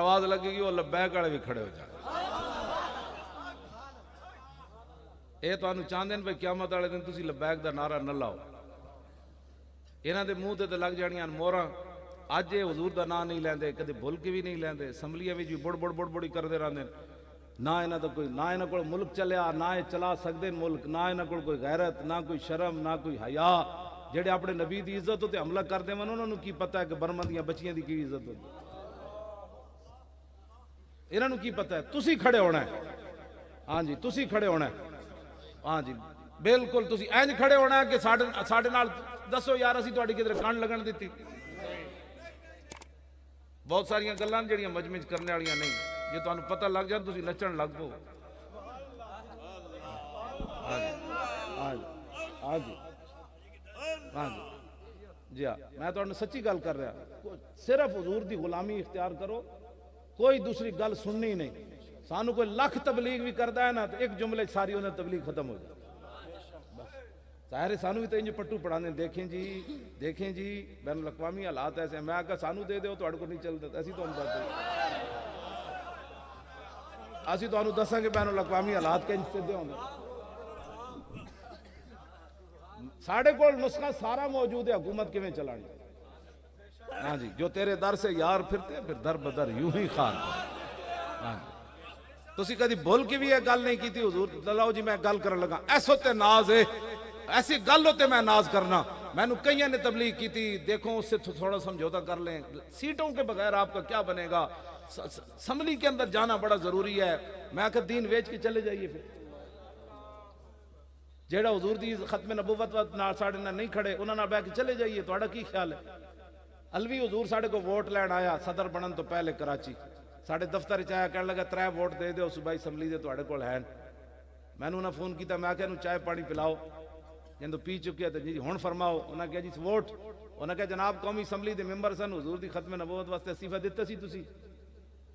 آواز لگے گی وہ لبیک والے بھی کھڑے ہو جائے. یہ تمہیں چاہتے ہیں بھائی قیامت والے دن تسی لبیک دا نعرہ نہ لاؤ. یہاں دے منہ تے لگ جانیاں موہراں. اج یہ حضور دا نام نہیں لیندے, کدے بھول کے بھی نہیں لیندے, اسمبلیاں وچ بھی بڑ بڑی کردے رہندے. نہ انہاں دا کوئی نہ انہاں کول ملک چلیا, نہ یہ چلا سکدے ملک, نہ انہاں کول کوئی غیرت, نہ کوئی شرم, نہ کوئی حیا. جڑے اپنے نبی دی عزت تے حملہ کردے ون انہاں نوں کی پتہ ہے کہ برما دیاں بچیاں دی کی عزت ہوندی. انہاں نوں کی پتہ ہے. تسی کھڑے ہونا ہے. ہاں جی تسی کھڑے ہونا ہے. ہاں جی بالکل تسی اینج کھڑے ہونا ہے کہ ساڈے نال دسو یار اسی تہاڈی کدھر کان لگن دتی. بہت ساریاں گلاں جڑیاں مجمع وچ کرنے والیاں نہیں, جے تانوں پتہ لگ جائے تسی نچن لگ پو. ہاں جی ہاں جی ہاں جی جی ہاں میں تہاڈوں سچی گل کر رہا. صرف حضور دی غلامی اختیار کرو, کوئی دوسری گل سننی نہیں. سانو کوئی لاکھ تبلیغ بھی کردا ہے نا تو ایک جملے ساری انہیں تبلیغ ختم ہو جائے. ظاہر ہے سانو بھی تو انج پٹو پڑھانے. دیکھیں جی بین الاقوامی حالات ایسے. میں آگا سانو دے دیو تو کو نہیں چلتا. اسی تو اسی تو انہوں دساں کہ بین الاقوامی حالات کے انج سے ہوں. ساڑھے کو نسخہ سارا موجود ہے حکومت کیویں چلانی. ہاں جی جو تیرے در سے یار پھرتے پھر در بدر یوں ہی خان. ہاں جی تسی کدی بھول کے بھی یہ گل نہیں کی تھی حضور. لاؤ جی میں گل کرن لگا ایسو تے ناز ہے, ایسی گل ہوتے میں ناز کرنا. میں نے کئی نے تبلیغ کی تھی, دیکھو اس سے تھوڑا سمجھوتا کر لیں. سیٹوں کے بغیر آپ کا کیا بنے گا. اسمبلی کے اندر جانا بڑا ضروری ہے. میں کہ دین ویچ کے چلے جائیے. پھر جیڑا حضور دی ختم نبوت ساڑھے نہ نہیں کھڑے انہوں نے بہ کے چلے جائیے. تھوڑا کی خیال ہے. الوی حضور ساڑھے کو ووٹ لین آیا صدر بنن تو پہلے کراچی. ساڑھے دفتر چاہیا کہنے لگا 3 ووٹ دے دیو صوبائی اسمبلی دے تواڈے کول ہیں. میں نے انہوں نے فون کیتا, میں کہا چائے پانی پلاؤ. جن تو پی چکے تو جی ہن فرماؤ. انہوں نے کہا جی ووٹ. انہوں نے کہا جناب قومی اسمبلی دے ممبر سن, حضور دی ختم نبوت واسطے استعفیٰ دیتا سی تسی.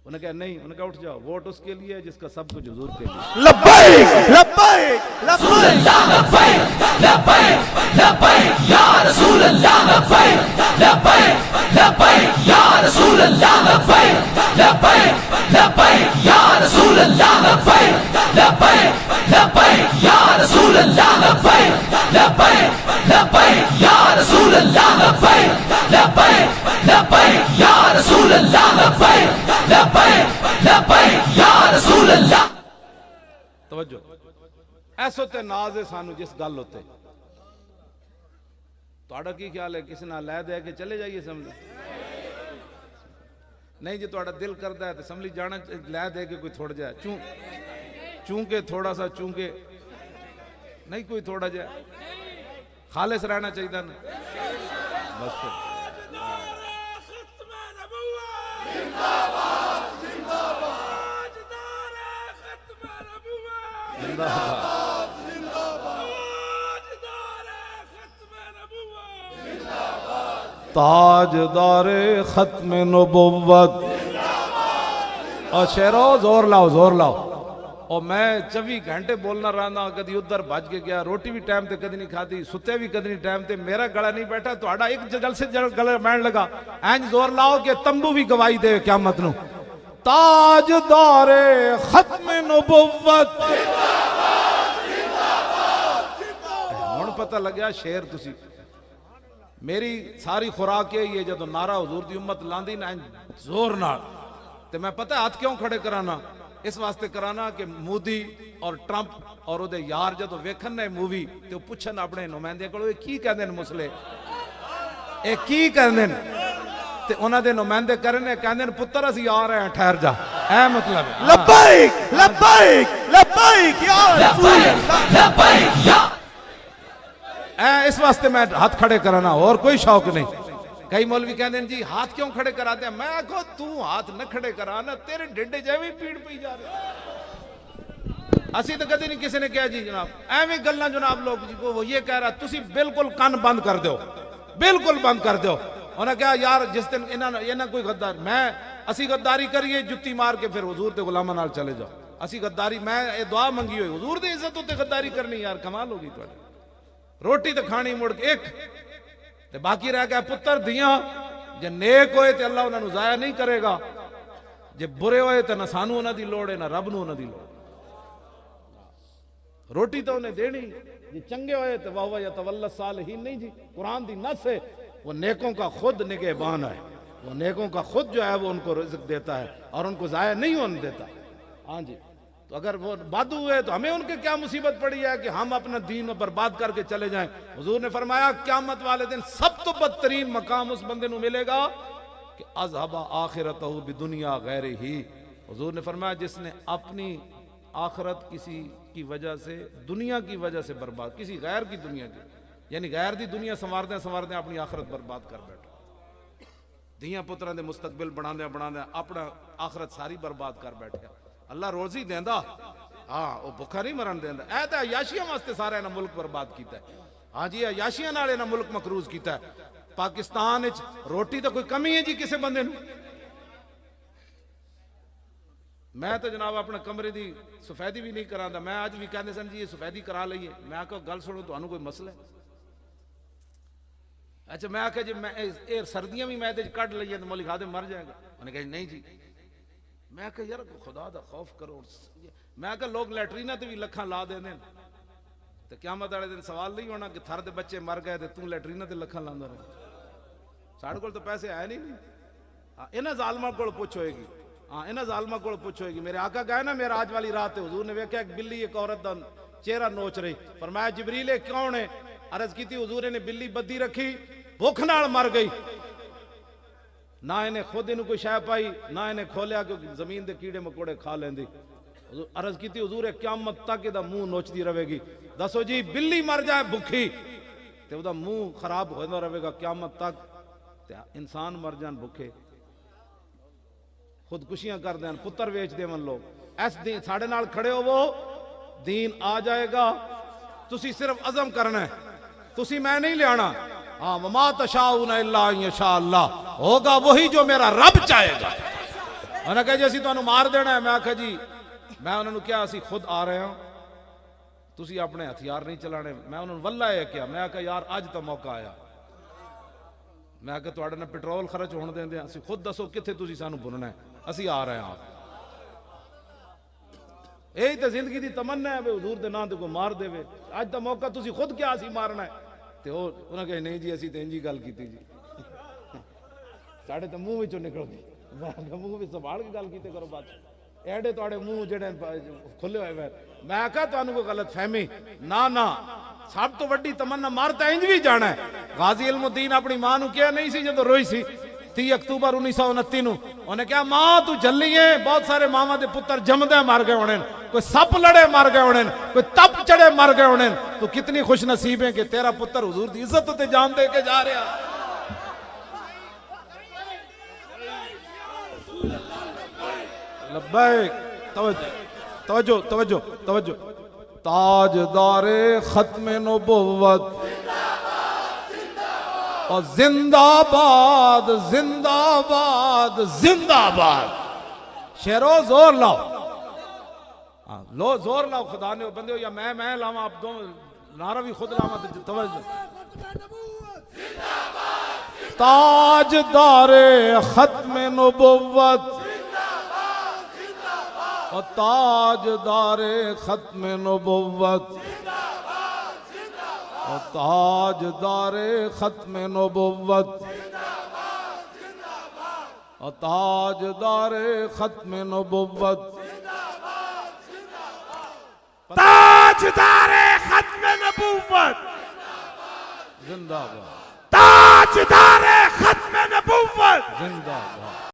انہوں نے کہا نہیں. انہوں نے کہا اٹھ جاؤ, ووٹ اس کے لیے جس کا سب کچھ حضور کے لیے. لبیک لبیک لبیک لبیک لبیک یا رسول اللہ. لبیک لبیک لبیک یا رسول اللہ. لبیک لبیک لبیک یا رسول اللہ. لبیک لبیک لبیک یا رسول اللہ. لبیک لبیک لبیک یا رسول اللہ. لبیک لبیک لبیک یا رسول اللہ. لبیک لبیک لبیک یا رسول اللہ. توجہ ایسو تے ناز ہے سانو جس گل ہوتے. تہاڈا کی خیال ہے کسی نہ لے دے کے چلے جائیے اسمبلی. نہیں جی تہاڈا دل کردا ہے تو اسمبلی جانا لے دے کے کوئی تھوڑ جائے. چونکہ تھوڑا سا چونکہ نہیں کوئی تھوڑا جائے خالص رہنا چاہیے نا بس. تاجدار ختم نبوت. اور شہرو زور لاؤ زور لاؤ. اور میں 24 گھنٹے بولنا رہنا, کدی ادھر بھج کے گیا, روٹی بھی ٹائم تے کدی نہیں کھاتی, ستے بھی کدی نہیں ٹائم تے. میرا گلا نہیں بیٹھا تہاڈا ایک جل سے گلا بہن لگا. اینج زور لاؤ کہ تمبو بھی گواہی دے قیامت نو. تاجدار ختم نبوت. ہن پتہ لگیا شیر تسی. میری ساری خوراک یہی ہے جدو نعرہ حضور دی امت لاندی نا زور نال تے میں پتہ ہاتھ کیوں کھڑے کرانا. اس واسطے کرانا کہ مودی اور ٹرمپ اور او دے یار جدو ویکھن نے مووی تے پوچھن اپنے نمائندے کولو کی کہندے نے مسلے, اے کی کہندے نے, تے انہاں دے نمائندے کرنے کہندے نے پتر اسی آ رہے ہیں ٹھہر جا. اے مطلب ہے لبیک لبیک لبیک یا رسول اللہ. لبیک یا اس واسطے میں ہاتھ کھڑے کرانا اور کوئی شوق نہیں. کئی مولوی کہندے ہیں جی ہاتھ کیوں کھڑے کراتے ہیں. میں کہو تو ہاتھ نہ کھڑے کرانا, تیرے ڈنڈے جیویں پیڑ پئی جا رہے. اسی تو کدی نہیں کسی نے کہا جی جناب ایویں گلاں جناب لوگ جی وہ یہ کہہ رہا تسی بالکل کان بند کر دیو, بالکل بند کر دیو. انہوں نے کہا یار جس دن انہاں کوئی غدار میں اسی غداری کریے جتی مار کے پھر حضور دے غلاماں نال چلے جاؤ. اسی غداری میں اے دعا منگی ہوئی حضور دے عزت تے غداری کرنی. یار کمال ہوگی تہاڈی. روٹی تو کھانی مڑ کے ایک تے باقی رہ گیا پتر دیاں. جے نیک ہوئے تے اللہ انہوں نے ضائع نہیں کرے گا. ਜੇ ਬੁਰੇ ਹੋਏ ਤਾਂ ਨਾ ਸਾਨੂੰ ਉਹਨਾਂ ਦੀ ਲੋੜ ਹੈ ਨਾ ਰੱਬ ਨੂੰ ਉਹਨਾਂ ਦੀ ਲੋੜ। روٹی تو انہیں دینی جی چنگے ہوئے تو واہ یتولی الصالحین نہیں جی قرآن دی نص ہے وہ نیکوں کا خود نگہبان ہے وہ نیکوں کا خود جو ہے وہ ان کو رزق دیتا ہے اور ان کو ضائع نہیں ہونے دیتا ہاں جی تو اگر وہ بادو ہوئے تو ہمیں ان کے کیا مصیبت پڑی ہے کہ ہم اپنا دین برباد کر کے چلے جائیں حضور نے فرمایا قیامت والے دن سب تو بدترین مقام اس بندے نو ملے گا کہ اذهب آخرتہ بدنیا غیر ہی حضور نے فرمایا جس نے اپنی آخرت کسی کی وجہ سے دنیا کی وجہ سے برباد کسی غیر کی دنیا کی یعنی غیر دی دنیا سنواردیں اپنی آخرت برباد کر بیٹھا دھیاں پتراں دے مستقبل بناندے اپنا آخرت ساری برباد کر بیٹھا اللہ روزی دیندا ہاں وہ بھکھا نہیں مرن دیندا اے تے عیاشیاں واسطے سارے نہ ملک برباد کیتا ہے ہاں جی عیاشیاں نال نہ ملک مقروض کیتا ہے پاکستان وچ روٹی تو کوئی کمی ہے جی کسے بندے نوں میں تو جناب اپنے کمرے دی سفیدی بھی نہیں کراندا میں آج بھی کہندے سن جی یہ سفیدی کرا لئیے میں آکھا گل سنو تانوں کوئی مسئلہ ہے اچھا میں آکھا جی میں سردیاں بھی میں دے کڈ لئیے تو مولوی خادم مر جائے گا انہوں نے کہا نہیں جی میں آکھا یار خدا دا خوف کرو میں آکھا لوگ لیٹرینہ تے بھی لکھاں لا دے دیں تو قیامت والے دن سوال نہیں ہونا کہ تھر دے بچے مر گئے تے توں لیٹرینہ تے لکھاں لاندا رہے ساڈے کول تو پیسے آئے نہیں انہاں ظالماں کول پوچھ ہوئے گی ہاں انہاں ظالماں کول پوچھ ہوئے گی میرے آقا گئے نا میرا آج والی رات حضور نے ویکھیا ایک بلی ایک عورت دا چہرہ نوچ رہی فرمایا جبریل کون ہے عرض کی تھی حضور نے بلی بدی رکھی بھوک نال مر گئی نہ انہیں خود انہوں کوئی شے پائی نہ انہیں کھولیا کیونکہ زمین دے کیڑے مکوڑے کھا لیندی عرض کی تھی حضور قیامت تک دا منہ نوچتی رہے گی دسو جی بلی مر جائے بھوکی تے دا منہ خراب ہوتا رہے گا قیامت تک تے انسان مر جان بھوکے خودکشیاں کر دیں پتر ویچ دیں لوگ ایس دین ساڑھے نال کھڑے ہو وہ دین آ جائے گا تسی صرف عزم کرنا ہے تسی میں نہیں لے آنا ہاں وما تشاؤون الا ان یشاء اللہ ہوگا وہی جو میرا رب چاہے گا انہوں نے کہا جی اسی تو انہوں مار دینا ہے میں کہا جی میں انہوں نے کیا اسی خود آ رہے ہوں تسی اپنے ہتھیار نہیں چلانے میں انہوں نے واللہ ہے کیا میں کہا یار آج تو موقع آیا میں کہا تو نے پیٹرول خرچ ہونے دیں دیں اسی خود دسو کتھے تسی سانو بننا ہے اسی آ رہے ہیں آپ یہی تو زندگی دی تمنا ہے حضور دے نام تے کو مار دے اج دا موقع تسی خود کیا اسی مارنا ہے تے انہوں نے کہا نہیں جی اسی تے انجی گل کیتی جی ساڑھے تے منہ وچوں نکل گئی منہ وچ سنبھال کے گل کیتے کرو بات ایڈے تواڈے منہ جڑے کھلے ہوئے میں کہا تانوں کوئی غلط فہمی نہ سب تو وڈی تمنا مارتا انج بھی جانا ہے غازی علم الدین اپنی ماں نو کیا نہیں سی جدو روئی سی 30 اکتوبر 1929 نو انہیں کہا ماں تو جلی ہے بہت سارے ماما دے پتر جمدے مار گئے ہونے کوئی سپ لڑے مار گئے ہونے کوئی تپ چڑے مار گئے ہونے تو کتنی خوش نصیب ہے کہ تیرا پتر حضور دی عزت تے جان دے کے جا رہا لبیک توجہ توجہ توجہ تاجدار ختم نبوت اور زندہ باد زندہ باد زندہ باد شیرو زور لاؤ لو زور لاؤ خدا نے بندے ہو یا میں لاؤں آپ دو نعرہ بھی خود لاؤں توجہ تاجدار ختم نبوت اور تاجدار ختم نبوت اور تاجدار ختم نبوت اور تاجدار ختم نبوت تاجدار ختم نبوت زندہ باد تاجدار ختم نبوت زندہ باد